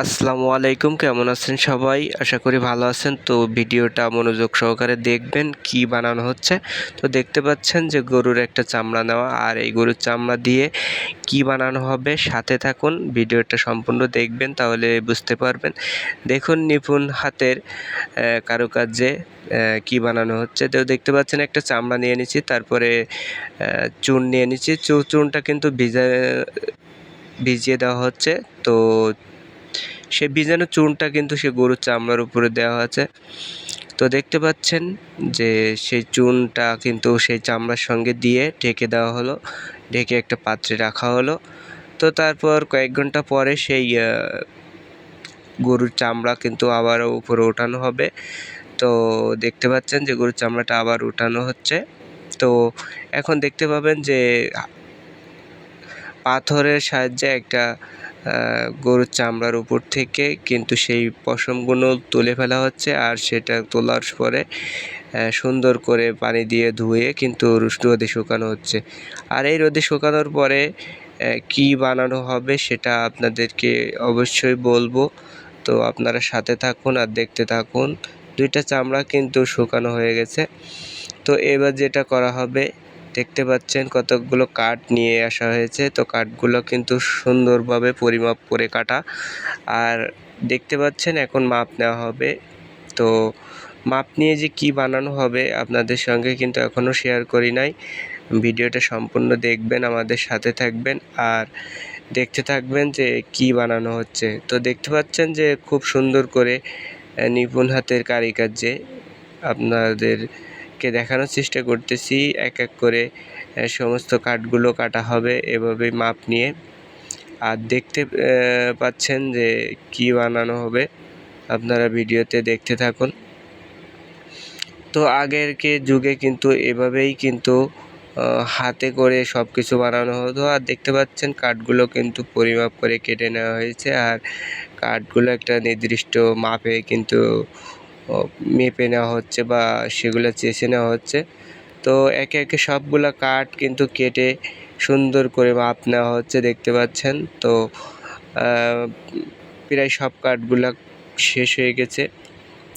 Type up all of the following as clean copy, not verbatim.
আসসালামু আলাইকুম, কেমন আছেন সবাই? আশা করি ভালো আছেন। তো ভিডিওটা মনোযোগ সহকারে দেখবেন কি বানানো হচ্ছে। তো দেখতে পাচ্ছেন যে গরুর একটা চামড়া নেওয়া, আর এই গরুর চামড়া দিয়ে কি বানানো হবে সাথে থাকুন, ভিডিওটা সম্পূর্ণ দেখবেন তাহলে বুঝতে পারবেন। দেখুন নিপুণ হাতের কারুকার্যে কি বানানো হচ্ছে। তো দেখতে পাচ্ছেন একটা চামড়া নিয়ে নিচ্ছি, তারপরে চুন নিয়ে নিচ্ছি। চুনটা কিন্তু ভিজিয়ে দেওয়া হচ্ছে। তো সে ভিজানো চুনটা কিন্তু সে গরুর চামড়ার উপরে দেওয়া আছে। তো দেখতে পাচ্ছেন যে সেই চুনটা কিন্তু সেই চামড়ার সঙ্গে দিয়ে ঢেকে দেওয়া হলো, ঢেকে একটা পাত্রে রাখা হলো। তো তারপর কয়েক ঘন্টা পরে সেই গরুর চামড়া কিন্তু আবারও উপরে ওঠানো হবে। তো দেখতে পাচ্ছেন যে গরুর চামড়াটা আবার উঠানো হচ্ছে। তো এখন দেখতে পাবেন যে পাথরের সাহায্যে একটা গরুর চামড়ার উপর থেকে কিন্তু সেই পশমগুলো তুলে ফেলা হচ্ছে, আর সেটা তোলার পরে সুন্দর করে পানি দিয়ে ধুয়ে কিন্তু রোদে শুকানো হচ্ছে। আর এই রোদে শুকানোর পরে কি বানানো হবে সেটা আপনাদেরকে অবশ্যই বলবো। তো আপনারা সাথে থাকুন আর দেখতে থাকুন। দুইটা চামড়া কিন্তু শুকানো হয়ে গেছে। তো এবার যেটা করা হবে, দেখতে পাচ্ছেন কতকগুলো কাঠ নিয়ে আসা হয়েছে। তো কাঠগুলো কিন্তু সুন্দরভাবে পরিমাপ করে কাটা, আর দেখতে পাচ্ছেন এখন মাপ নেওয়া হবে। তো মাপ নিয়ে যে কি বানানো হবে আপনাদের সঙ্গে কিন্তু এখনও শেয়ার করি নাই। ভিডিওটা সম্পূর্ণ দেখবেন, আমাদের সাথে থাকবেন আর দেখতে থাকবেন যে কি বানানো হচ্ছে। তো দেখতে পাচ্ছেন যে খুব সুন্দর করে নিপুণ হাতের কারিকার্যে আপনাদেরকে দেখানোর চেষ্টা করতেছি। এক এক করে সমস্ত কাঠগুলো কাটা হবে এভাবে মাপ নিয়ে। আর দেখতে পাচ্ছেন যে কি বানানো হবে, আপনারা ভিডিওতে দেখতে থাকুন। তো আগের যুগে কিন্তু এভাবেই কিন্তু হাতে করে সব কিছু বানানো হতো। আর দেখতে পাচ্ছেন কাঠগুলো কিন্তু পরিমাপ করে কেটে নেওয়া হয়েছে, আর কাঠগুলো একটা নির্দিষ্ট মাপে কিন্তু মেপে নেওয়া হচ্ছে বা সেগুলো চেষে নেওয়া হচ্ছে। তো একে একে সবগুলা কাঠ কিন্তু কেটে সুন্দর করে মাপ নেওয়া হচ্ছে, দেখতে পাচ্ছেন। তো প্রায় সব কাঠগুলা শেষ হয়ে গেছে।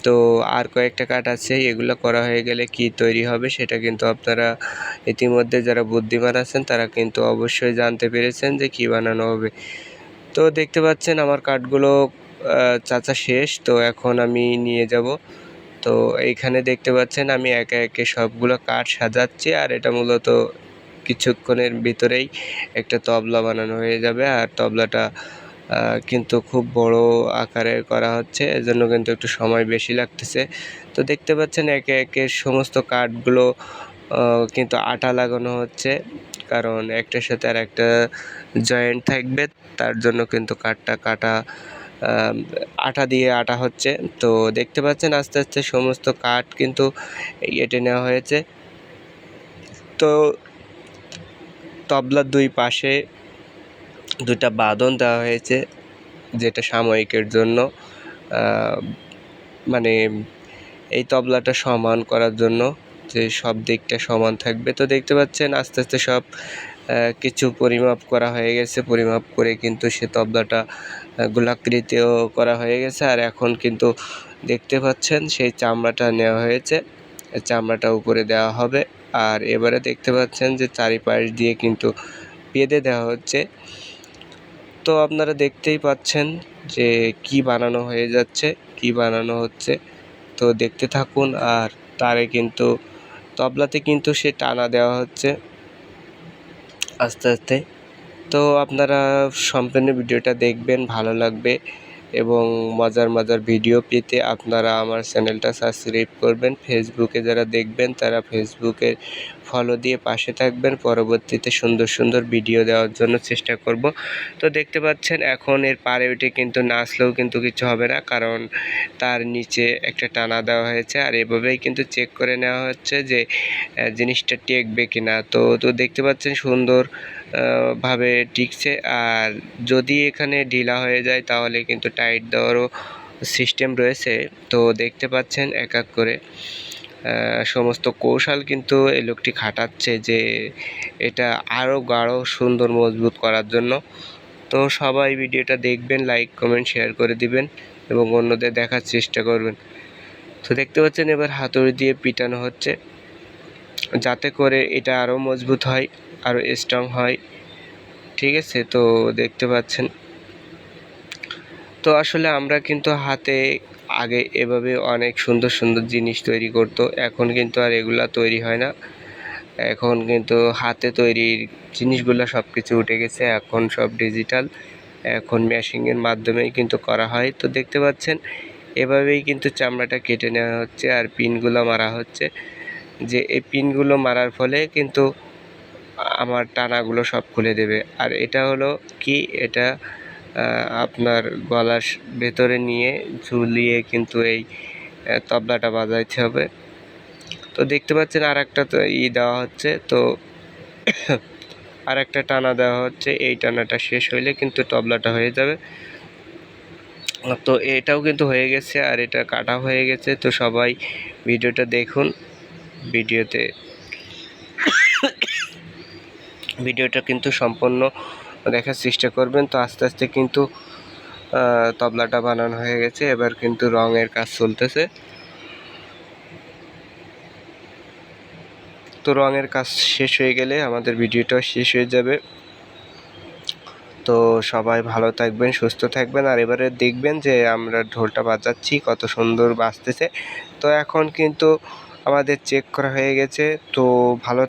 তো আর কয়েকটা কাঠ আছে, এগুলো করা হয়ে গেলে কি তৈরি হবে সেটা কিন্তু আপনারা ইতিমধ্যে যারা বুদ্ধিমান আছেন তারা কিন্তু অবশ্যই জানতে পেরেছেন যে কি বানানো হবে। তো দেখতে পাচ্ছেন আমার কাঠগুলো চাচা শেষ। তো এখন আমি নিয়ে যাব। তো এইখানে দেখতে পাচ্ছেন আমি একে একে সবগুলো কাঠ সাজাচ্ছি, আর এটা মূলত কিছুক্ষণের ভিতরেই একটা তবলা বানানো হয়ে যাবে। আর তবলাটা কিন্তু খুব বড় আকারে করা হচ্ছে, এজন্য কিন্তু একটু সময় বেশি লাগতেছে। তো দেখতে পাচ্ছেন একে একে সমস্ত কাঠগুলো কিন্তু আঠা লাগানো হচ্ছে, কারণ একটার সাথে আর একটা জয়েন্ট থাকবে, তার জন্য কিন্তু কাঠটা কাটা আঠা দিয়ে আটা হচ্ছে। তো দেখতে পাচ্ছেন আস্তে আস্তে সমস্ত কাঠ কিন্তু এঁটে নেওয়া হয়েছে। তো তবলার দুই পাশে দুটা বাঁধন দেওয়া হয়েছে, যেটা সাময়িকের জন্য মানে এই তবলাটা সমান করার জন্য, যে সব দিকটা সমান থাকবে। তো দেখতে পাচ্ছেন আস্তে আস্তে সব কিছু পরিমাপ করা হয়ে গেছে। পরিমাপ করে কিন্তু সে তবলাটা গোলাকৃতিও করা হয়ে গেছে। আর এখন কিন্তু দেখতে পাচ্ছেন সেই চামড়াটা নেওয়া হয়েছে, চামড়াটা উপরে দেওয়া হবে। আর এবারে দেখতে পাচ্ছেন যে চারিপাশ দিয়ে কিন্তু বেঁধে দেওয়া হচ্ছে। তো আপনারা দেখতেই পাচ্ছেন যে কি বানানো হয়ে যাচ্ছে, কি বানানো হচ্ছে। তো দেখতে থাকুন। আর তারে কিন্তু তবলাতে কিন্তু সে টানা দেওয়া হচ্ছে আস্তে আস্তে। তো আপনারা সম্পূর্ণ ভিডিওটা দেখবেন, ভালো লাগবে। এবং মজার মজার ভিডিও পেতে আপনারা আমার চ্যানেলটা সাবস্ক্রাইব করবেন। ফেসবুকে যারা দেখবেন তারা ফেসবুকে ফলো দিয়ে পাশে থাকবেন। পরবর্তীতে সুন্দর সুন্দর ভিডিও দেওয়ার জন্য চেষ্টা করব। তো দেখতে পাচ্ছেন এখন এর পাড়ে উঠে কিন্তু নাচলেও কিন্তু কিছু হবে না, কারণ তার নিচে একটা টানা দেওয়া হয়েছে। আর এভাবেই কিন্তু চেক করে নেওয়া হচ্ছে যে জিনিসটা টেকবে কিনা। তো দেখতে পাচ্ছেন সুন্দর ভাবে টিকছে। আর যদি এখানে ঢিলা হয়ে যায় তাহলে কিন্তু টাইট দেওয়ারও সিস্টেম রয়েছে। তো দেখতে পাচ্ছেন এক এক করে সমস্ত কৌশল কিন্তু এই লোকটি খাটাচ্ছে যে এটা আরও গাঢ় সুন্দর মজবুত করার জন্য। তো সবাই ভিডিওটা দেখবেন, লাইক কমেন্ট শেয়ার করে দিবেন এবং অন্যদের দেখার চেষ্টা করবেন। তো দেখতে পাচ্ছেন এবার হাতুড়ি দিয়ে পিটানো হচ্ছে যাতে করে এটা আরও মজবুত হয়, আরও স্ট্রং হয়। ঠিক আছে, তো দেখতে পাচ্ছেন। তো আসলে আমরা কিন্তু হাতে আগে এভাবে অনেক সুন্দর সুন্দর জিনিস তৈরি করতো, এখন কিন্তু আর এগুলা তৈরি হয় না। এখন কিন্তু হাতে তৈরির জিনিসগুলো সব কিছু উঠে গেছে, এখন সব ডিজিটাল, এখন মেশিনের মাধ্যমেই কিন্তু করা হয়। তো দেখতে পাচ্ছেন এভাবেই কিন্তু চামড়াটা কেটে নেওয়া হচ্ছে আর পিনগুলো মারা হচ্ছে, যে এই পিনগুলো মারার ফলে কিন্তু আমার টানাগুলো সব খুলে দেবে। আর এটা হলো কি, এটা আপনার গলার ভেতরে নিয়ে ঝুলিয়ে কিন্তু এই তবলাটা বাজাইতে হবে। তো দেখতে পাচ্ছেন আর একটা তো দেওয়া হচ্ছে, তো আর একটা টানা দেওয়া হচ্ছে, এই টানাটা শেষ হইলে কিন্তু তবলাটা হয়ে যাবে। তো এটাও কিন্তু হয়ে গেছে আর এটা কাটা হয়ে গেছে। তো সবাই ভিডিওটা দেখুন, ভিডিওটা কিন্তু সম্পূর্ণ দেখার চেষ্টা করবেন। তো আস্তে আস্তে কিন্তু তবলাটা বানানো হয়ে গেছে, এবার কিন্তু রঙের কাজ চলতেছে। তো রঙের কাজ শেষ হয়ে গেলে আমাদের ভিডিওটা শেষ হয়ে যাবে। তো সবাই ভালো থাকবেন, সুস্থ থাকবেন। আর এবারে দেখবেন যে আমরা ঢোলটা বাজাচ্ছি কত সুন্দর বাজতেছে। তো এখন কিন্তু আমাদের চেক করা হয়ে গেছে। তো ভালো